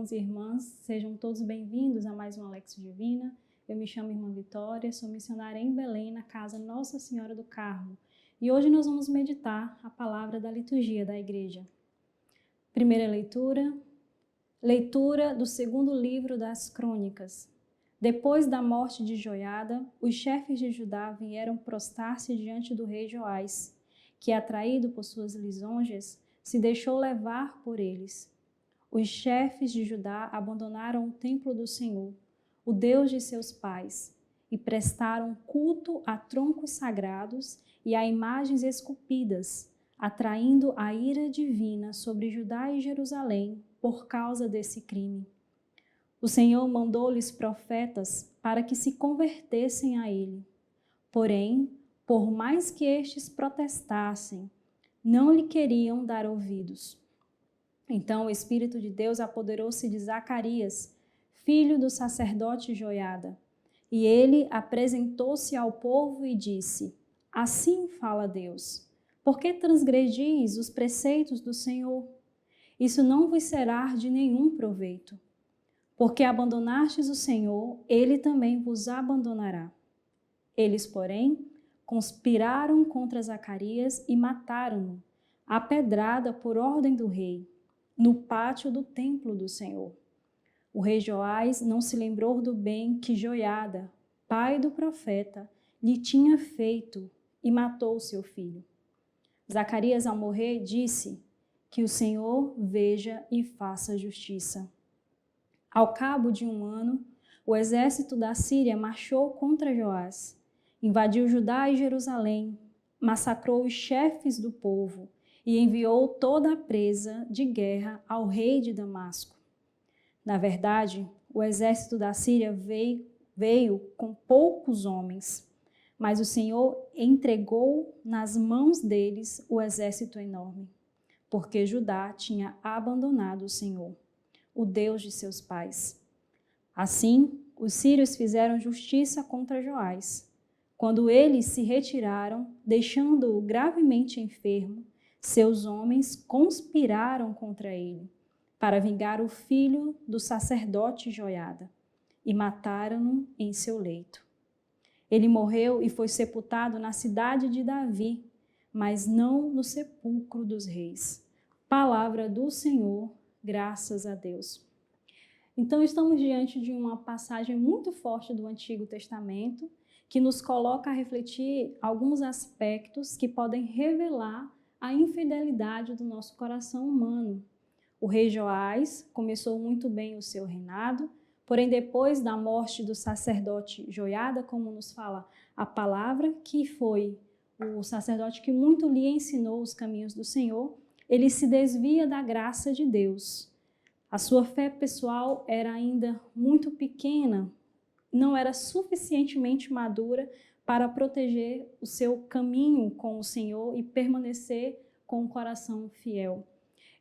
irmãos e irmãs, sejam todos bem-vindos a mais uma Lexio Divina. Eu me chamo Irmã Vitória, sou missionária em Belém, na casa Nossa Senhora do Carmo. E hoje nós vamos meditar a palavra da liturgia da igreja. Primeira leitura do segundo livro das Crônicas. Depois da morte de Joiada, os chefes de Judá vieram prostrar-se diante do rei Joás, que, atraído por suas lisonjas, se deixou levar por eles. Os chefes de Judá abandonaram o templo do Senhor, o Deus de seus pais, e prestaram culto a troncos sagrados e a imagens esculpidas, atraindo a ira divina sobre Judá e Jerusalém por causa desse crime. O Senhor mandou-lhes profetas para que se convertessem a ele. Porém, por mais que estes protestassem, não lhe queriam dar ouvidos. Então o Espírito de Deus apoderou-se de Zacarias, filho do sacerdote Joiada, e ele apresentou-se ao povo e disse: Assim fala Deus, por que transgredis os preceitos do Senhor? Isso não vos será de nenhum proveito. Porque abandonastes o Senhor, ele também vos abandonará. Eles, porém, conspiraram contra Zacarias e mataram-no, à pedrada por ordem do rei, no pátio do templo do Senhor. O rei Joás não se lembrou do bem que Joiada, pai do profeta, lhe tinha feito e matou seu filho. Zacarias, ao morrer, disse: Que o Senhor veja e faça justiça. Ao cabo de 1 ano, o exército da Síria marchou contra Joás, invadiu Judá e Jerusalém, massacrou os chefes do povo e enviou toda a presa de guerra ao rei de Damasco. Na verdade, o exército da Síria veio com poucos homens, mas o Senhor entregou nas mãos deles o exército enorme, porque Judá tinha abandonado o Senhor, o Deus de seus pais. Assim, os sírios fizeram justiça contra Joás. Quando eles se retiraram, deixando-o gravemente enfermo, seus homens conspiraram contra ele, para vingar o filho do sacerdote Joiada, e mataram-no em seu leito. Ele morreu e foi sepultado na cidade de Davi, mas não no sepulcro dos reis. Palavra do Senhor, graças a Deus. Então, estamos diante de uma passagem muito forte do Antigo Testamento, que nos coloca a refletir alguns aspectos que podem revelar a infidelidade do nosso coração humano. O rei Joás começou muito bem o seu reinado, porém depois da morte do sacerdote Joiada, como nos fala a palavra, que foi o sacerdote que muito lhe ensinou os caminhos do Senhor, ele se desvia da graça de Deus. A sua fé pessoal era ainda muito pequena, não era suficientemente madura para proteger o seu caminho com o Senhor e permanecer com o coração fiel.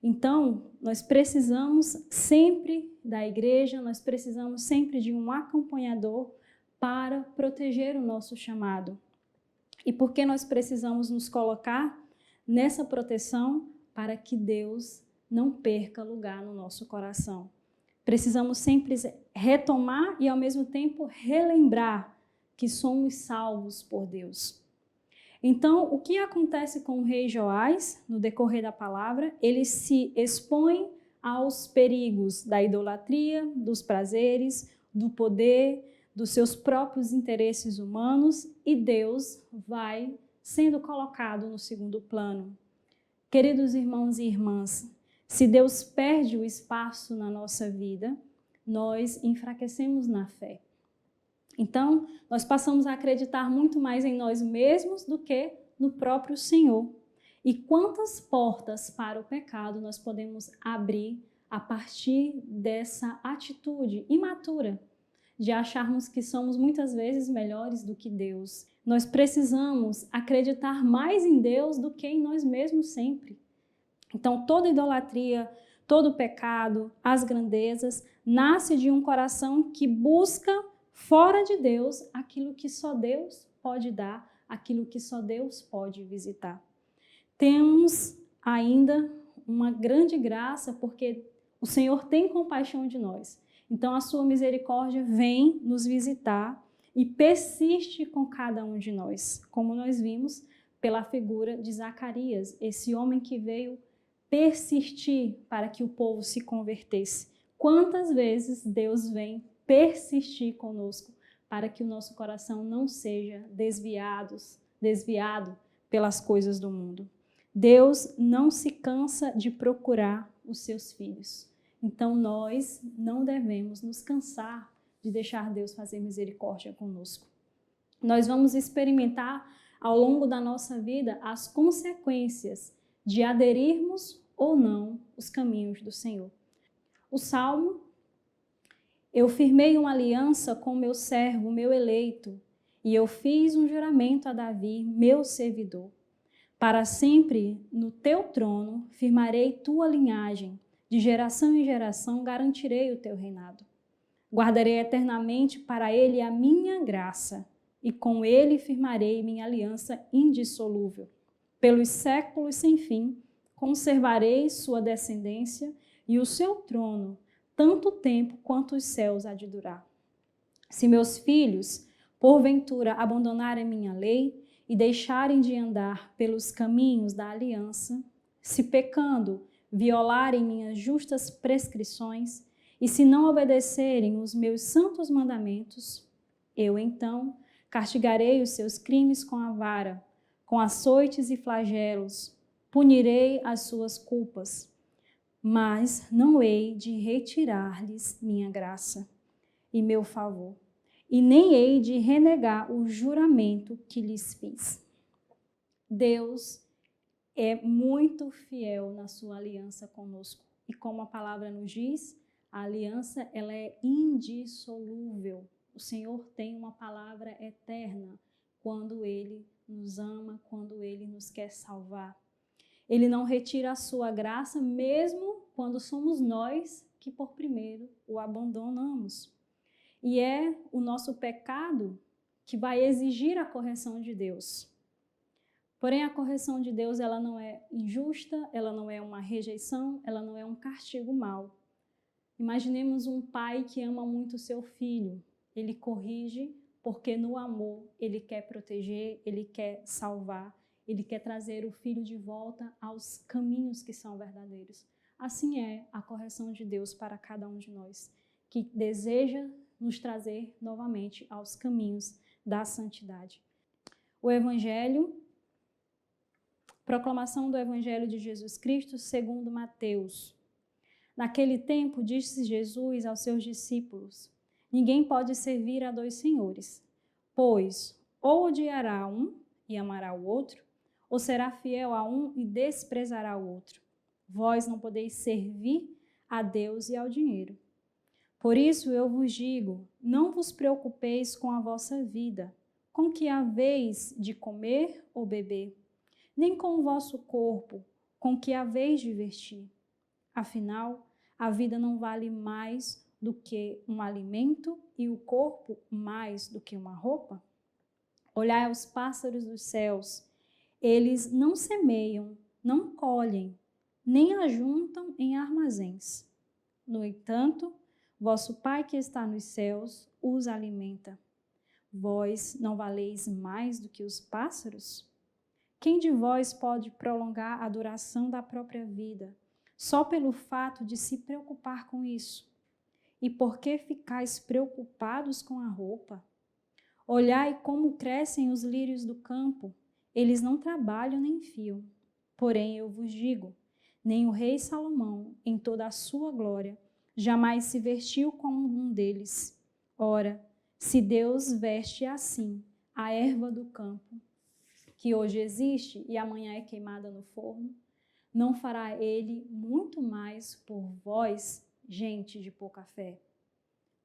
Então, nós precisamos sempre da igreja, nós precisamos sempre de um acompanhador para proteger o nosso chamado. E por que nós precisamos nos colocar nessa proteção? Para que Deus não perca lugar no nosso coração. Precisamos sempre retomar e, ao mesmo tempo, relembrar que somos salvos por Deus. Então, o que acontece com o rei Joás, no decorrer da palavra? Ele se expõe aos perigos da idolatria, dos prazeres, do poder, dos seus próprios interesses humanos, e Deus vai sendo colocado no segundo plano. Queridos irmãos e irmãs, se Deus perde o espaço na nossa vida, nós enfraquecemos na fé. Então, nós passamos a acreditar muito mais em nós mesmos do que no próprio Senhor. E quantas portas para o pecado nós podemos abrir a partir dessa atitude imatura de acharmos que somos muitas vezes melhores do que Deus. Nós precisamos acreditar mais em Deus do que em nós mesmos sempre. Então, toda idolatria, todo pecado, as grandezas, nasce de um coração que busca fora de Deus aquilo que só Deus pode dar, aquilo que só Deus pode visitar. Temos ainda uma grande graça porque O Senhor tem compaixão de nós. Então a sua misericórdia vem nos visitar e persiste com cada um de nós, como nós vimos pela figura de Zacarias, esse homem que veio persistir para que o povo se convertesse. Quantas vezes Deus vem persistir conosco para que o nosso coração não seja desviado pelas coisas do mundo. Deus não se cansa de procurar os seus filhos. Então nós não devemos nos cansar de deixar Deus fazer misericórdia conosco. Nós vamos experimentar ao longo da nossa vida as consequências de aderirmos ou não os caminhos do Senhor. O Salmo: eu firmei uma aliança com meu servo, meu eleito, e eu fiz um juramento a Davi, meu servidor. Para sempre no teu trono firmarei tua linhagem, de geração em geração garantirei o teu reinado. Guardarei eternamente para ele a minha graça, e com ele firmarei minha aliança indissolúvel. Pelos séculos sem fim, conservarei sua descendência e o seu trono, tanto tempo quanto os céus há de durar. Se meus filhos, porventura, abandonarem minha lei e deixarem de andar pelos caminhos da aliança, se pecando, violarem minhas justas prescrições, e se não obedecerem os meus santos mandamentos, eu então castigarei os seus crimes com a vara, com açoites e flagelos, punirei as suas culpas, mas não hei de retirar-lhes minha graça e meu favor, e nem hei de renegar o juramento que lhes fiz. Deus é muito fiel na sua aliança conosco, e como a palavra nos diz, a aliança ela é indissolúvel. O Senhor tem uma palavra eterna quando Ele nos ama, quando Ele nos quer salvar. Ele não retira a sua graça mesmo quando somos nós que por primeiro o abandonamos. E é o nosso pecado que vai exigir a correção de Deus. Porém, a correção de Deus ela não é injusta, ela não é uma rejeição, ela não é um castigo mau. Imaginemos um pai que ama muito seu filho. Ele corrige porque no amor ele quer proteger, ele quer salvar, ele quer trazer o filho de volta aos caminhos que são verdadeiros. Assim é a correção de Deus para cada um de nós, que deseja nos trazer novamente aos caminhos da santidade. O Evangelho, proclamação do Evangelho de Jesus Cristo segundo Mateus. Naquele tempo, disse Jesus aos seus discípulos: ninguém pode servir a dois senhores, pois ou odiará um e amará o outro, ou será fiel a um e desprezará o outro. Vós não podeis servir a Deus e ao dinheiro. Por isso eu vos digo, não vos preocupeis com a vossa vida, com que haveis de comer ou beber, nem com o vosso corpo, com que haveis de vestir. Afinal, a vida não vale mais do que um alimento e o corpo mais do que uma roupa? Olhai os pássaros dos céus, eles não semeiam, não colhem, nem ajuntam em armazéns. No entanto, vosso Pai que está nos céus os alimenta. Vós não valeis mais do que os pássaros? Quem de vós pode prolongar a duração da própria vida, só pelo fato de se preocupar com isso? E por que ficais preocupados com a roupa? Olhai como crescem os lírios do campo, eles não trabalham nem fiam. Porém, eu vos digo, nem o rei Salomão, em toda a sua glória, jamais se vestiu como um deles. Ora, se Deus veste assim a erva do campo, que hoje existe e amanhã é queimada no forno, não fará ele muito mais por vós, gente de pouca fé?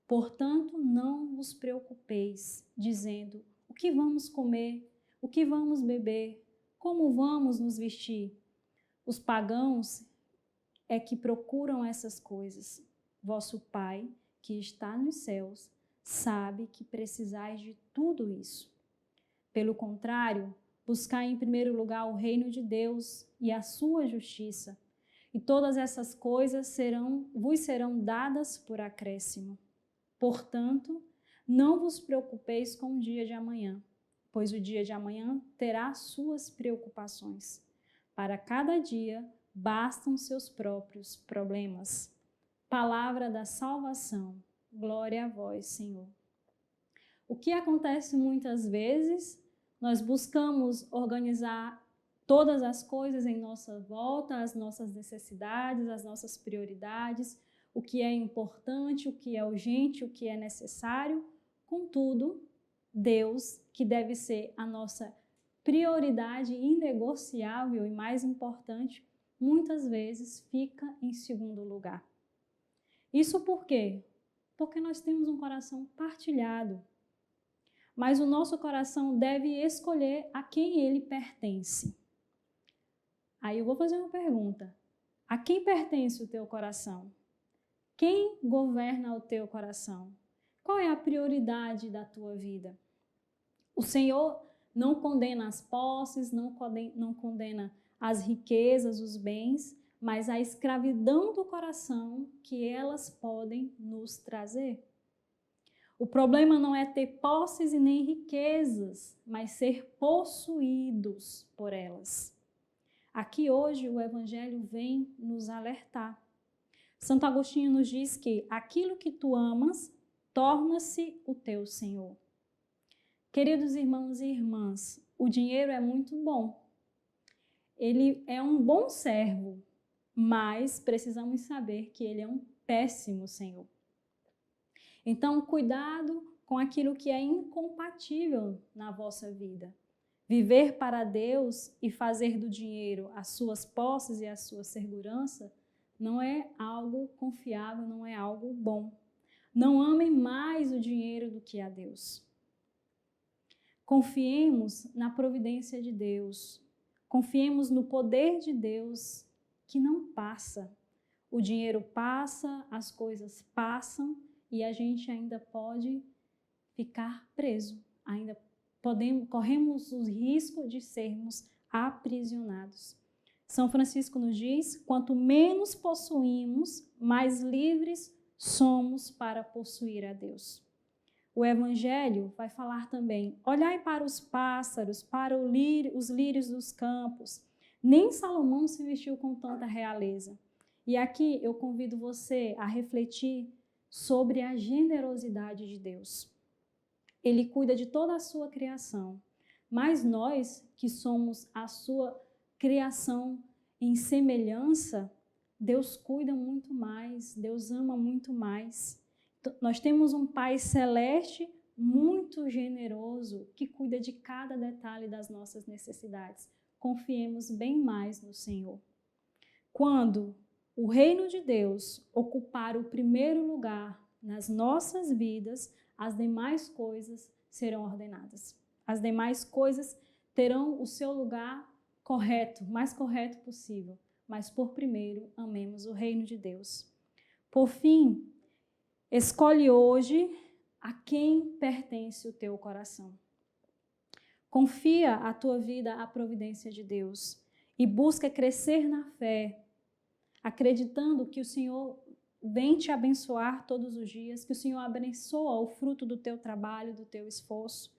Portanto, não vos preocupeis, dizendo, o que vamos comer, o que vamos beber, como vamos nos vestir? Os pagãos é que procuram essas coisas. Vosso Pai, que está nos céus, sabe que precisais de tudo isso. Pelo contrário, buscai em primeiro lugar o reino de Deus e a sua justiça, e todas essas coisas vos serão dadas por acréscimo. Portanto, não vos preocupeis com o dia de amanhã, pois o dia de amanhã terá suas preocupações. Para cada dia bastam seus próprios problemas. Palavra da salvação. Glória a vós, Senhor. O que acontece muitas vezes, nós buscamos organizar todas as coisas em nossa volta, as nossas necessidades, as nossas prioridades, o que é importante, o que é urgente, o que é necessário. Contudo, Deus, que deve ser a nossa prioridade inegociável e mais importante, muitas vezes fica em segundo lugar. Isso por quê? Porque nós temos um coração partilhado. Mas o nosso coração deve escolher a quem ele pertence. Aí eu vou fazer uma pergunta. A quem pertence o teu coração? Quem governa o teu coração? Qual é a prioridade da tua vida? O Senhor não condena as posses, não condena as riquezas, os bens, mas a escravidão do coração que elas podem nos trazer. O problema não é ter posses e nem riquezas, mas ser possuídos por elas. Aqui hoje o Evangelho vem nos alertar. Santo Agostinho nos diz que aquilo que tu amas torna-se o teu Senhor. Queridos irmãos e irmãs, o dinheiro é muito bom. Ele é um bom servo, mas precisamos saber que ele é um péssimo Senhor. Então, cuidado com aquilo que é incompatível na vossa vida. Viver para Deus e fazer do dinheiro as suas posses e a sua segurança não é algo confiável, não é algo bom. Não amem mais o dinheiro do que a Deus. Confiemos na providência de Deus. Confiemos no poder de Deus que não passa. O dinheiro passa, as coisas passam e a gente ainda pode ficar preso. Ainda corremos o risco de sermos aprisionados. São Francisco nos diz, quanto menos possuímos, mais livres somos para possuir a Deus. O Evangelho vai falar também, olhai para os pássaros, para os lírios dos campos. Nem Salomão se vestiu com tanta realeza. E aqui eu convido você a refletir sobre a generosidade de Deus. Ele cuida de toda a sua criação, mas nós que somos a sua criação em semelhança, Deus cuida muito mais, Deus ama muito mais. Nós temos um Pai celeste muito generoso que cuida de cada detalhe das nossas necessidades. Confiemos bem mais no Senhor. Quando o reino de Deus ocupar o primeiro lugar nas nossas vidas, as demais coisas serão ordenadas. As demais coisas terão o seu lugar correto, mais correto possível. Mas por primeiro, amemos o reino de Deus. Por fim, escolhe hoje a quem pertence o teu coração. Confia a tua vida à providência de Deus e busca crescer na fé, acreditando que o Senhor vem te abençoar todos os dias, que o Senhor abençoa o fruto do teu trabalho, do teu esforço.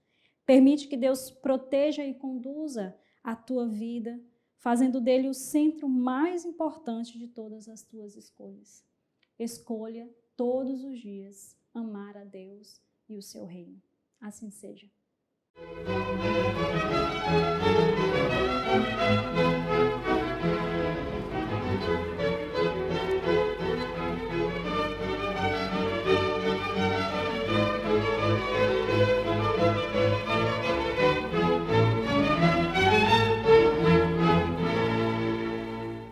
Permite que Deus proteja e conduza a tua vida, fazendo dele o centro mais importante de todas as tuas escolhas. Escolha todos os dias amar a Deus e o seu reino. Assim seja.